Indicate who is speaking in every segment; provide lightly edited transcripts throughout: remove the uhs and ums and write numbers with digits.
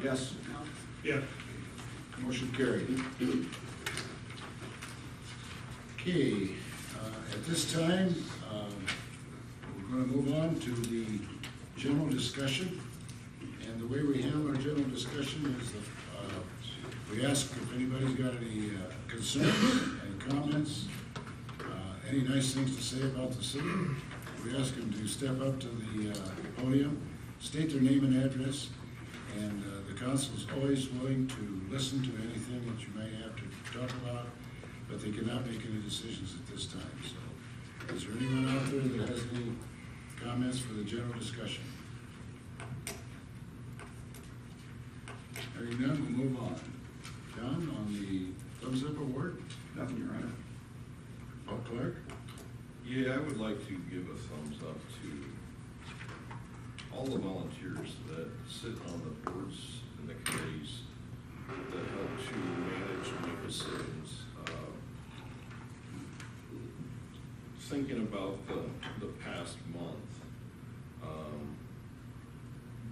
Speaker 1: Yes.
Speaker 2: Yeah.
Speaker 1: Motion carried. Okay, at this time, we're going to move on to the general discussion. And the way we handle our general discussion is we ask if anybody's got any concerns, any comments, any nice things to say about the city. We ask them to step up to the podium, state their name and address, and the council is always willing to listen to anything that you may have to talk about, but they cannot make any decisions at this time. So, is there anyone out there that has any comments for the general discussion? Hearing none, we'll move on. John, on the thumbs up award?
Speaker 3: Nothing, Your Honor.
Speaker 1: Paul Clark?
Speaker 4: Yeah, I would like to give a thumbs up to all the volunteers that sit on the boards and the committees that help to manage and make decisions. Thinking about the past month,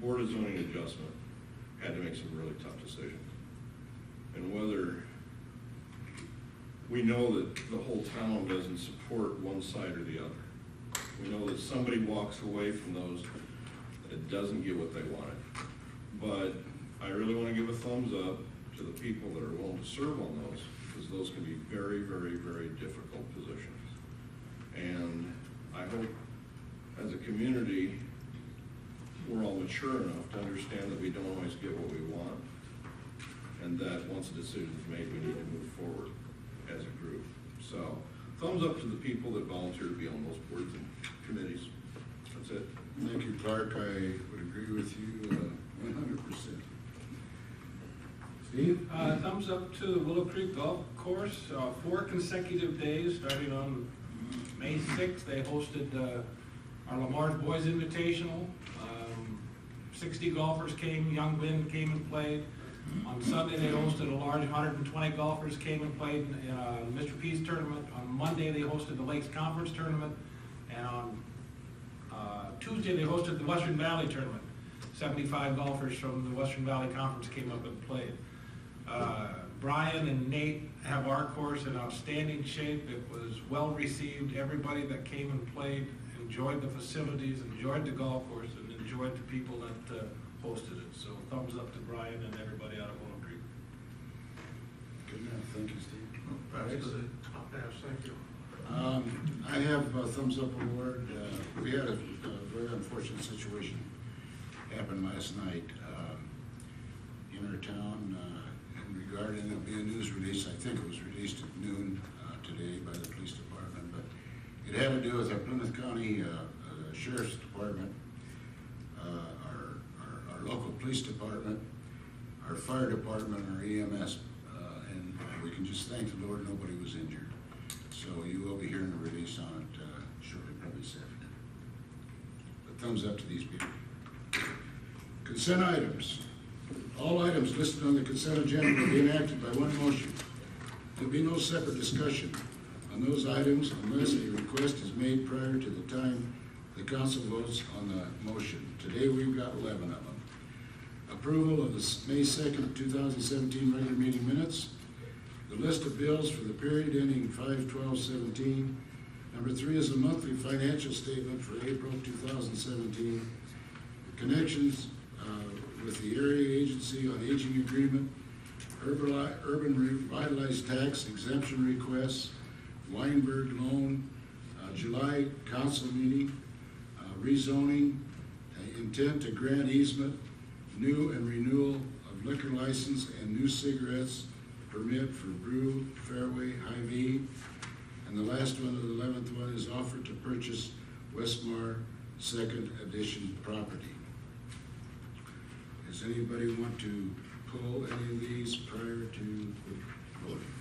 Speaker 4: Board of Zoning Adjustment had to make some really tough decisions. And whether we know that the whole town doesn't support one side or the other. We know that somebody walks away from those that doesn't get what they wanted. But I really want to give a thumbs up to the people that are willing to serve on those, because those can be very, very, very difficult positions. And I hope as a community, we're all mature enough to understand that we don't always get what we want, and that once a decision is made, we need to move forward as a group. So, thumbs up to the people that volunteer to be on those boards and committees. That's it.
Speaker 1: Thank you, Clark. I would agree with you 100%. Steve?
Speaker 2: Thumbs up to the Willow Creek Golf Course. 4 consecutive days, starting on May 6th. They hosted our Lamar's Boys Invitational. 60 golfers came, young men came and played. On Sunday, they hosted a large 120 golfers came and played in a Mr. Peace tournament. On Monday, they hosted the Lakes Conference tournament. And on Tuesday, they hosted the Western Valley tournament. 75 golfers from the Western Valley Conference came up and played. Brian and Nate have our course in outstanding shape. It was well received. Everybody that came and played enjoyed the facilities, enjoyed the golf course, and enjoyed the people that hosted it. So thumbs up to Brian and everybody out of Willow Creek.
Speaker 1: Good enough. Thank you, Steve.
Speaker 2: I'll pass, thank you.
Speaker 1: I have a thumbs up award. We had a very unfortunate situation happen last night in our town in regarding there'll be a news release. I think it was released at noon today by the police department, but it had to do with our Plymouth County Sheriff's Department, our local police department, our fire department, our EMS, and we can just thank the Lord nobody was injured. So you will be hearing a release on it shortly, probably this afternoon. But thumbs up to these people. Consent items. All items listed on the consent agenda will be enacted by one motion. There will be no separate discussion on those items unless a request is made prior to the time the council votes on the motion. Today we've got 11 of them. Approval of the May 2nd, 2017 regular meeting minutes. The list of bills for the period ending 5/12/17. Number 3 is a monthly financial statement for April 2017. Connections with the Area Agency on Aging Agreement, Urban Revitalized Tax Exemption Requests, Weinberg Loan, July Council Meeting, rezoning, intent to grant easement, new and renewal of liquor license and new cigarettes permit for Brew, Fairway, Hy-Vee. And the last one, the 11th one, is offered to purchase Westmar 2nd Edition property. Does anybody want to pull any of these prior to voting?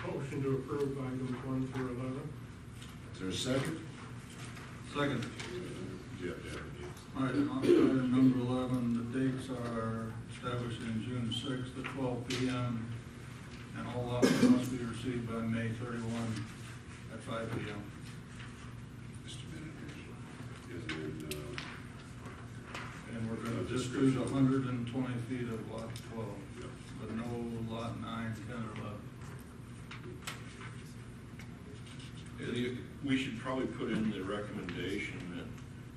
Speaker 2: Motion to approve items 1 through 11.
Speaker 1: Is there a second?
Speaker 3: Second.
Speaker 1: Yeah.
Speaker 3: All right, on item number 11, the dates are established in June 6th at 12 p.m. and all offers must be received by May 31 at 5 p.m.
Speaker 1: Mr. Manager.
Speaker 3: And we're going to Just do the 120 feet of lot 12, but no lot 9, 10, or 11.
Speaker 4: We should probably put in the recommendation that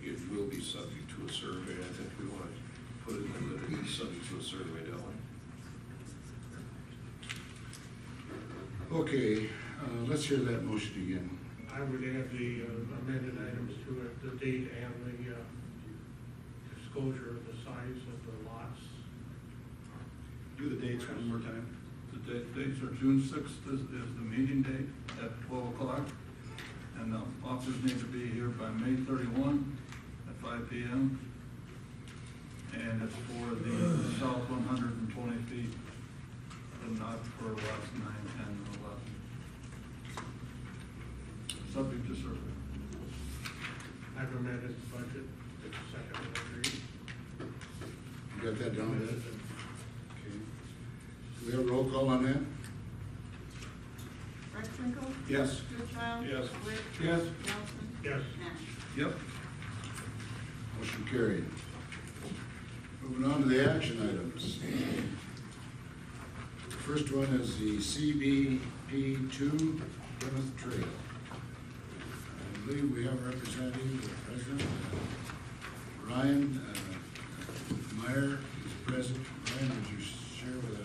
Speaker 4: it will be subject to a survey. I think we want to put in there that it is subject to a survey, don't we?
Speaker 1: Okay, let's hear that motion again.
Speaker 5: I would add the amended items to it, the date and the disclosure of the size of the lots.
Speaker 6: Do the dates one more time.
Speaker 3: The dates are June 6th is the meeting date at 12 o'clock. And the officers need to be here by May 31 at 5 p.m. And it's for the south 120 feet, and not for lots 9, 10, and 11. Subject to survey.
Speaker 5: I've amended the budget, it's second and read.
Speaker 1: You got that down, Ed? Okay. Do we have a roll call on that?
Speaker 7: Rechtwinkle?
Speaker 1: Yes.
Speaker 7: Goodchild?
Speaker 4: Yes.
Speaker 7: Witt?
Speaker 2: Yes.
Speaker 7: Nelson?
Speaker 5: Yes.
Speaker 7: Nash?
Speaker 3: Yep.
Speaker 1: Motion carried. Moving on to the action items. The first one is the CBP II Plymouth Trail. I believe we have a representative, the president, Ryan Meyer is present. Ryan, would you share with an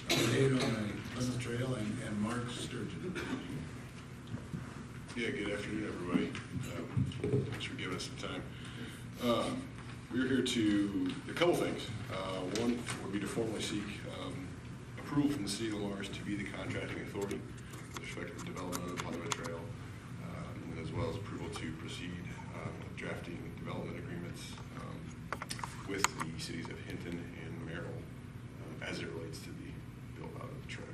Speaker 1: update on the Plymouth Trail and Mark Sturgeon?
Speaker 6: Yeah, good afternoon, everybody. Thanks for giving us some time. We're here to, a couple things. One would be to formally seek approval from the city of Lamar's to be the contracting authority with respect to the development of the Plywood Trail, and as well as approval to proceed with drafting development agreements with the cities of Hinton and Merrill as it relates to the build out of the trail.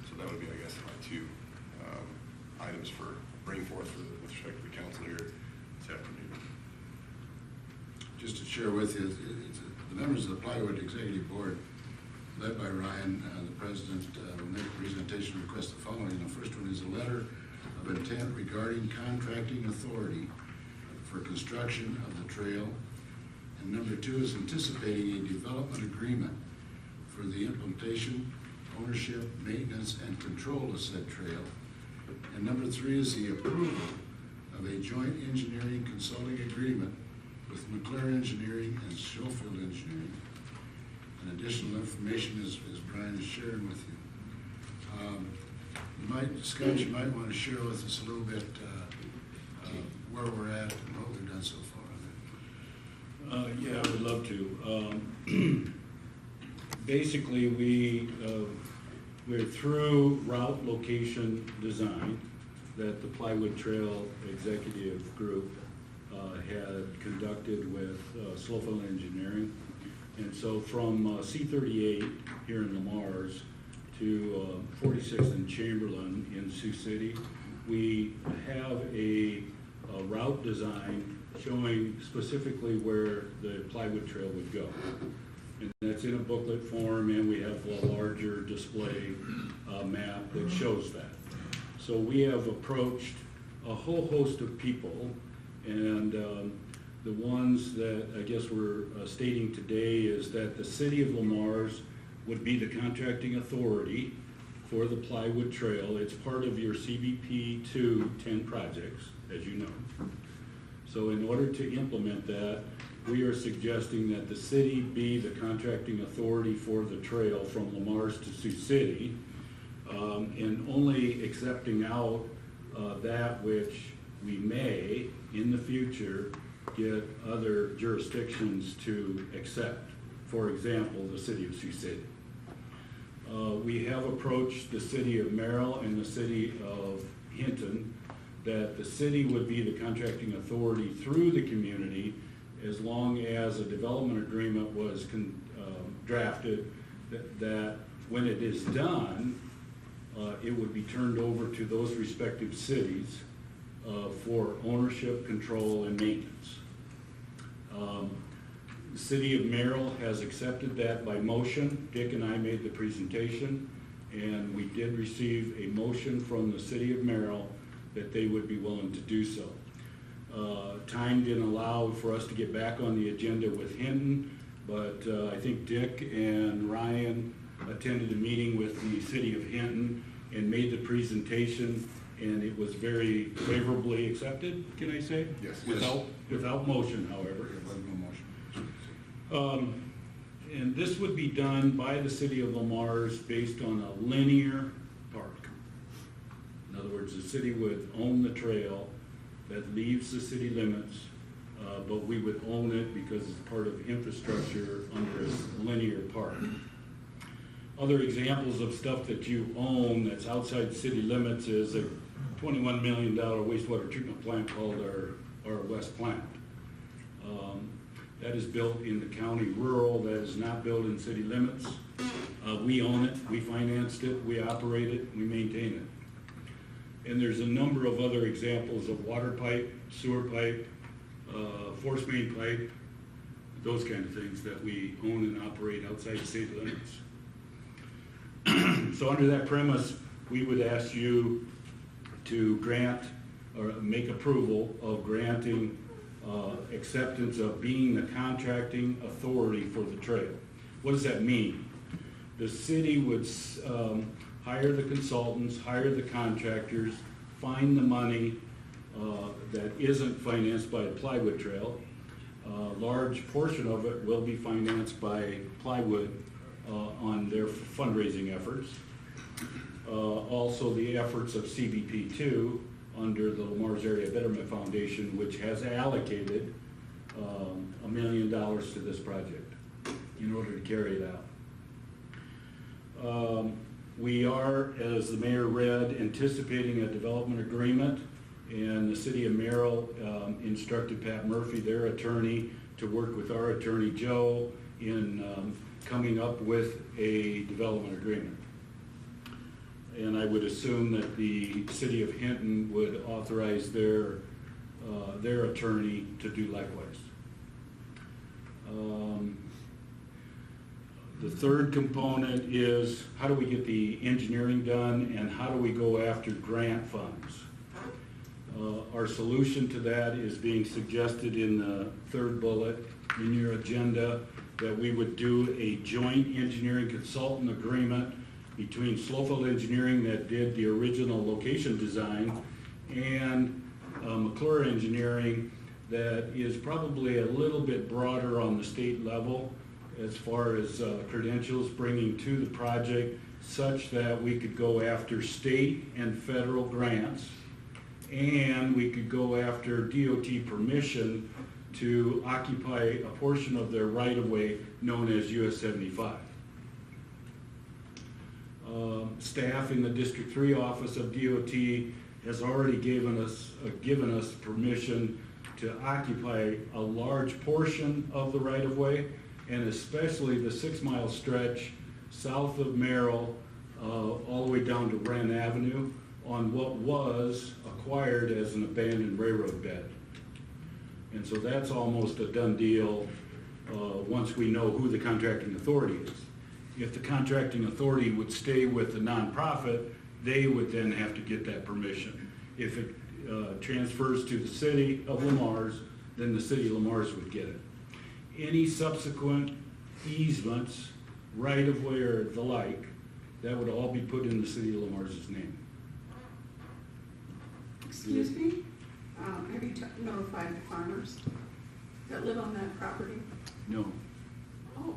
Speaker 6: So that would be, I guess, my two items for bring forth with respect to the council here this afternoon.
Speaker 1: Just to share with you, the members of the Plywood Executive Board, led by Ryan, the president, will make a presentation request the following. The first one is a letter of intent regarding contracting authority for construction of the trail. And number two is anticipating a development agreement for the implementation, ownership, maintenance, and control of said trail. And number three is the approval of a joint engineering consulting agreement with McClure Engineering and Schofield Engineering. And additional information is Brian is sharing with you. Scott, you might want to share with us a little bit where we're at and what we've done so far.
Speaker 8: Yeah, I would love to. Basically, we're through route location design that the Plywood Trail Executive Group had conducted with Schofield Engineering. And so from C38 here in Lamar's to 46th and Chamberlain in Sioux City, we have a route design showing specifically where the Plywood Trail would go. And that's in a booklet form, and we have a larger display map that shows that. So we have approached a whole host of people, and the ones that I guess we're stating today is that the city of Lamar's would be the contracting authority for the Plywood Trail. It's part of your CBP II 10 projects, as you know. So in order to implement that, we are suggesting that the city be the contracting authority for the trail from Lamar's to Sioux City, and only accepting out that which we may, in the future, get other jurisdictions to accept. For example, the city of Sioux City. We have approached the city of Merrill and the city of Hinton that the city would be the contracting authority through the community as long as a development agreement was drafted, that when it is done, it would be turned over to those respective cities for ownership, control, and maintenance. The city of Merrill has accepted that by motion. Dick and I made the presentation, and we did receive a motion from the city of Merrill that they would be willing to do so. Time didn't allow for us to get back on the agenda with Hinton, but I think Dick and Ryan attended a meeting with the city of Hinton and made the presentation, and it was very favorably accepted, can I say?
Speaker 6: Yes.
Speaker 8: Without motion, however.
Speaker 1: There was no motion.
Speaker 8: And this would be done by the city of Lamar's based on a linear park. In other words, the city would own the trail that leaves the city limits, but we would own it because it's part of infrastructure under a linear park. Other examples of stuff that you own that's outside city limits is a $21 million wastewater treatment plant called our West Plant. That is built in the county rural, that is not built in city limits. We own it, we financed it, we operate it, we maintain it. And there's a number of other examples of water pipe, sewer pipe, force main pipe, those kind of things that we own and operate outside city limits. So under that premise, we would ask you to grant or make approval of granting acceptance of being the contracting authority for the trail. What does that mean? The city would hire the consultants, hire the contractors, find the money that isn't financed by the Plywood Trail. A large portion of it will be financed by Plywood on their fundraising efforts. Also the efforts of CBP II under the Lamar's Area Betterment Foundation, which has allocated $1 million to this project in order to carry it out. We are, as the mayor read, anticipating a development agreement, and the city of Merrill instructed Pat Murphy, their attorney, to work with our attorney Joe in coming up with a development agreement. And I would assume that the city of Hinton would authorize their attorney to do likewise. The third component is how do we get the engineering done and how do we go after grant funds? Our solution to that is being suggested in the third bullet in your agenda, that we would do a joint engineering consultant agreement between Slofeld Engineering that did the original location design and McClure Engineering that is probably a little bit broader on the state level as far as credentials bringing to the project, such that we could go after state and federal grants, and we could go after DOT permission to occupy a portion of their right-of-way known as US 75. Staff in the District 3 office of DOT has already given us permission to occupy a large portion of the right-of-way, and especially the 6-mile stretch south of Merrill, all the way down to Wren Avenue on what was acquired as an abandoned railroad bed. And so that's almost a done deal once we know who the contracting authority is. If the contracting authority would stay with the nonprofit, they would then have to get that permission. If it transfers to the city of Lamar's, then the city of Lamar's would get it. Any subsequent easements, right-of-way or the like, that would all be put in the city of Lamar's name.
Speaker 7: Excuse me? Have you notified the farmers that live on that property?
Speaker 8: No.
Speaker 7: Oh,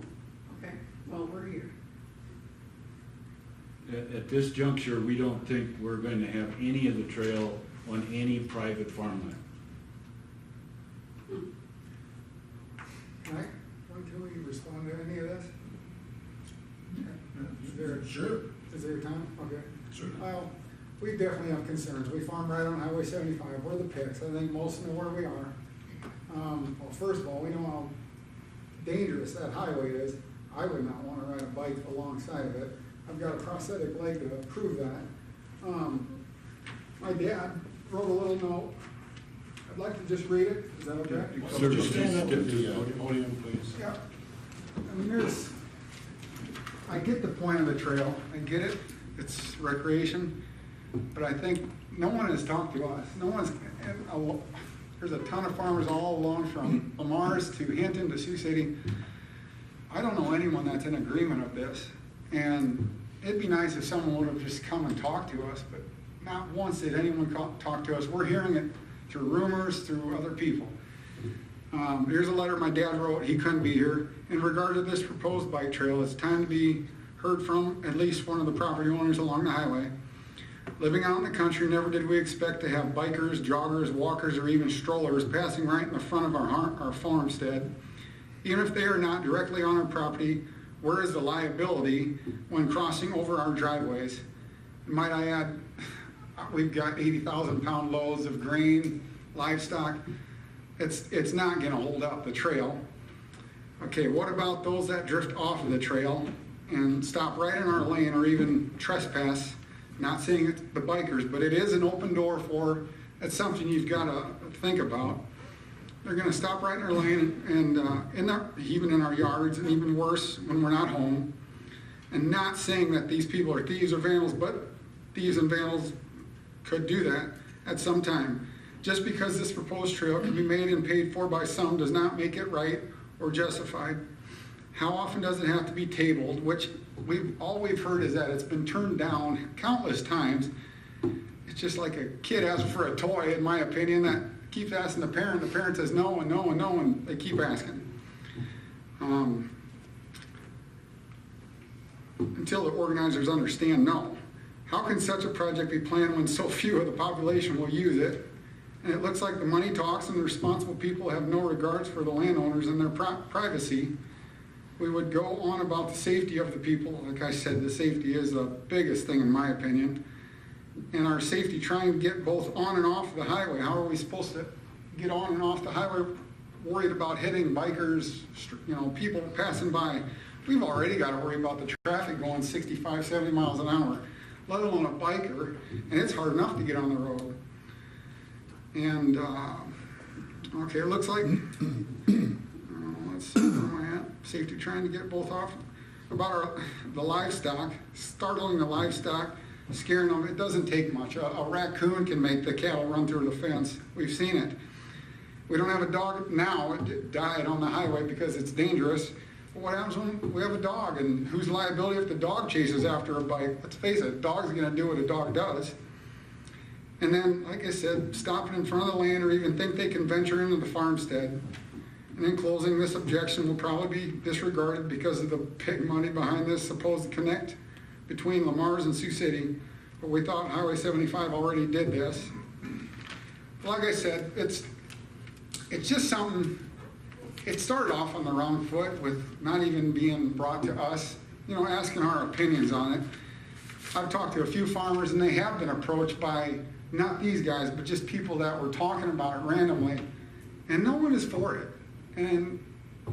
Speaker 7: okay. Well, we're here.
Speaker 8: At this juncture, we don't think we're going to have any of the trail on any private farmland.
Speaker 9: Mike, can we respond to any of this? Is there,
Speaker 1: Sure.
Speaker 9: is there time? Okay.
Speaker 1: Sure.
Speaker 9: Well, we definitely have concerns. We farm right on Highway 75. We're the picks. I think most know where we are. Well, first of all, we know how dangerous that highway is. I would not want to ride a bike alongside of it. I've got a prosthetic leg to prove that. My dad wrote a little note. I'd like to just read it. Is that okay?
Speaker 1: So just stand up at the podium, please.
Speaker 9: Yeah. I mean, I get the point of the trail. I get it. It's recreation. But I think no one has talked to us. No one's, There's a ton of farmers all along from Lamar's to Hinton to Sioux City. I don't know anyone that's in agreement of this. And it'd be nice if someone would have just come and talked to us, but not once did anyone talk to us. We're hearing it through rumors, through other people. Here's a letter my dad wrote, he couldn't be here. In regard to this proposed bike trail, it's time to be heard from at least one of the property owners along the highway. Living out in the country, never did we expect to have bikers, joggers, walkers, or even strollers passing right in the front of our farmstead. Even if they are not directly on our property, where is the liability when crossing over our driveways? Might I add, we've got 80,000-pound loads of grain, livestock. It's not gonna hold up the trail. Okay, what about those that drift off of the trail and stop right in our lane or even trespass? Not saying it's the bikers, but it is an open door for, it's something you've gotta think about. They're gonna stop right in our lane and even in our yards, and even worse when we're not home. And not saying that these people are thieves or vandals, but thieves and vandals could do that at some time. Just because this proposed trail can be made and paid for by some does not make it right or justified. How often does it have to be tabled? Which all we've heard is that it's been turned down countless times. It's just like a kid asking for a toy, in my opinion, that keeps asking the parent says no and no and no, and they keep asking. Until the organizers understand no. How can such a project be planned when so few of the population will use it? And it looks like the money talks and the responsible people have no regards for the landowners and their privacy. We would go on about the safety of the people. Like I said, the safety is the biggest thing in my opinion. And our safety trying to get both on and off the highway. How are we supposed to get on and off the highway worried about hitting bikers, people passing by? We've already got to worry about the traffic going 65, 70 miles an hour, let alone a biker, and it's hard enough to get on the road. And, okay, it looks like, let's see, where am I at? Safety trying to get both off. About the livestock, startling the livestock, scaring them. It doesn't take much. A raccoon can make the cattle run through the fence. We've seen it. We don't have a dog now. It died on the highway because it's dangerous. But what happens when we have a dog? And whose liability if the dog chases after a bike? Let's face it, a dog's going to do what a dog does. And then, like I said, stopping in front of the lane or even think they can venture into the farmstead. And in closing, this objection will probably be disregarded because of the big money behind this supposed connect between Lamar's and Sioux City. But we thought Highway 75 already did this. Like I said, it's just something, it started off on the wrong foot with not even being brought to us, asking our opinions on it. I've talked to a few farmers and they have been approached by not these guys, but just people that were talking about it randomly, and no one is for it. And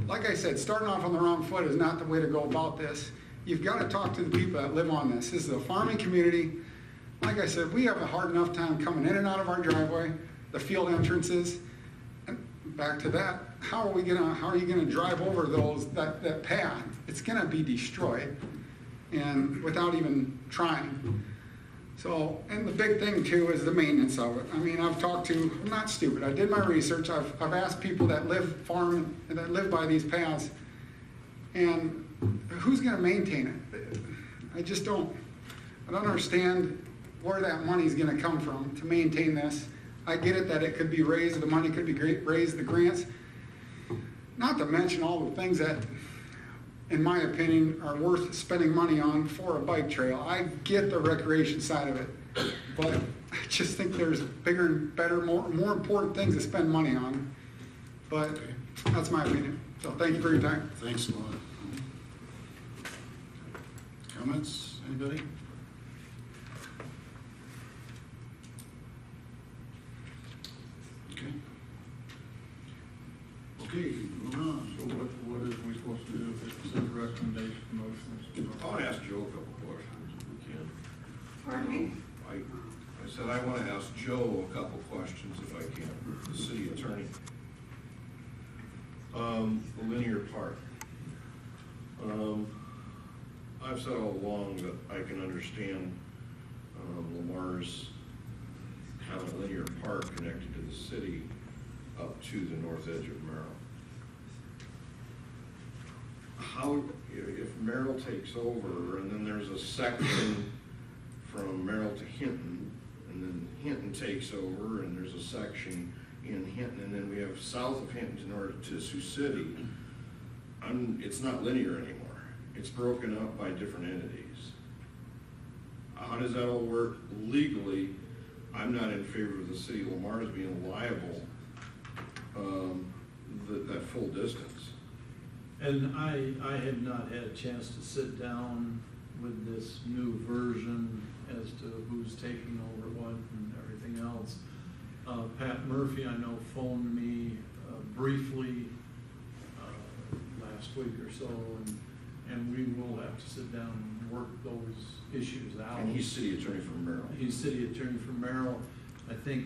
Speaker 9: like I said, starting off on the wrong foot is not the way to go about this. You've got to talk to the people that live on this. This is a farming community. Like I said, we have a hard enough time coming in and out of our driveway, the field entrances, and back to that. How are you gonna drive over that path? It's gonna be destroyed, and without even trying. So, and the big thing too is the maintenance of it. I mean, I'm not stupid, I did my research, I've asked people that live by these paths, and who's gonna maintain it? I don't understand where that money's gonna come from to maintain this. I get it that it could be raised, the money could be raised, the grants, not to mention all the things that, in my opinion, are worth spending money on for a bike trail. I get the recreation side of it, but I just think there's bigger and better, more important things to spend money on. But that's my opinion. So thank you for your time.
Speaker 1: Thanks a lot. Comments, anybody? Okay. Okay, moving on.
Speaker 3: So what is we supposed to do if it's a recommendation, motions?
Speaker 4: I want to ask Joe a couple questions if we can.
Speaker 7: Pardon me?
Speaker 4: I said I want to ask Joe a couple questions if I can, the city attorney. The linear park. I've said all along that I can understand Lamar's having a linear park connected to the city up to the north edge of Merrill. How, if Merrill takes over, and then there's a section from Merrill to Hinton, and then Hinton takes over, and there's a section in Hinton, and then we have south of Hinton north to Sioux City, it's not linear anymore. It's broken up by different entities. How does that all work legally? I'm not in favor of the city of Lamar's being liable, that full distance.
Speaker 3: And I have not had a chance to sit down with this new version as to who's taking over what and everything else. Pat Murphy, I know, phoned me briefly last week or so, and we will have to sit down and work those issues out.
Speaker 4: And he's city attorney from Merrill.
Speaker 3: He's city attorney from Merrill. I think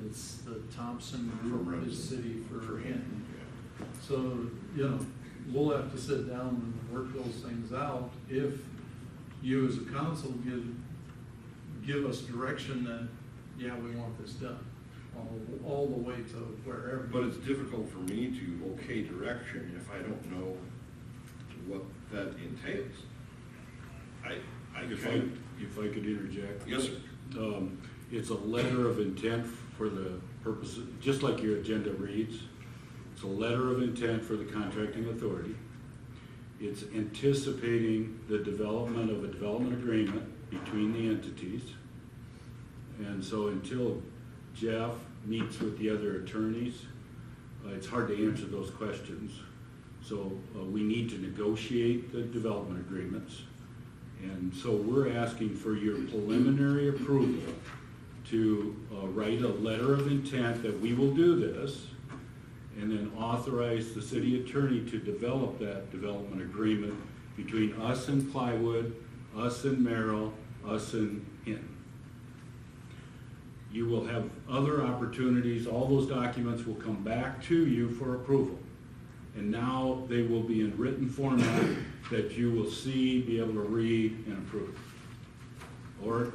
Speaker 3: it's the Thompson
Speaker 4: From
Speaker 3: group is
Speaker 4: Remsen.
Speaker 3: city for
Speaker 4: For
Speaker 3: Hinton.
Speaker 4: Yeah.
Speaker 3: So, you know, we'll have to sit down and work those things out if you as a council give us direction that, yeah, we want this done, all the way to wherever.
Speaker 4: But it's difficult for me to okay direction if I don't know what that entails.
Speaker 8: If I could interject.
Speaker 4: Yes, sir.
Speaker 8: It's a letter of intent for the purposes, just like your agenda reads. It's a letter of intent for the contracting authority. It's anticipating the development of a development agreement between the entities. And so until Jeff meets with the other attorneys, it's hard to answer those questions. So we need to negotiate the development agreements. And so we're asking for your preliminary approval to write a letter of intent that we will do this, and then authorize the city attorney to develop that development agreement between us and Plywood, us and Merrill, us and Hinton. You will have other opportunities, all those documents will come back to you for approval. And now they will be in written format that you will see, be able to read and approve, or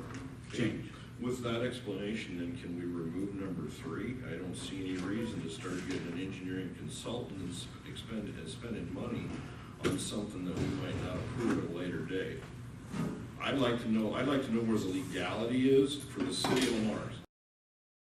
Speaker 8: change.
Speaker 4: With that explanation, then can we remove number 3? I don't see any reason to start getting an engineering consultant and spending money on something that we might not approve at a later date. I'd like to know where the legality is for the city of Lamar's.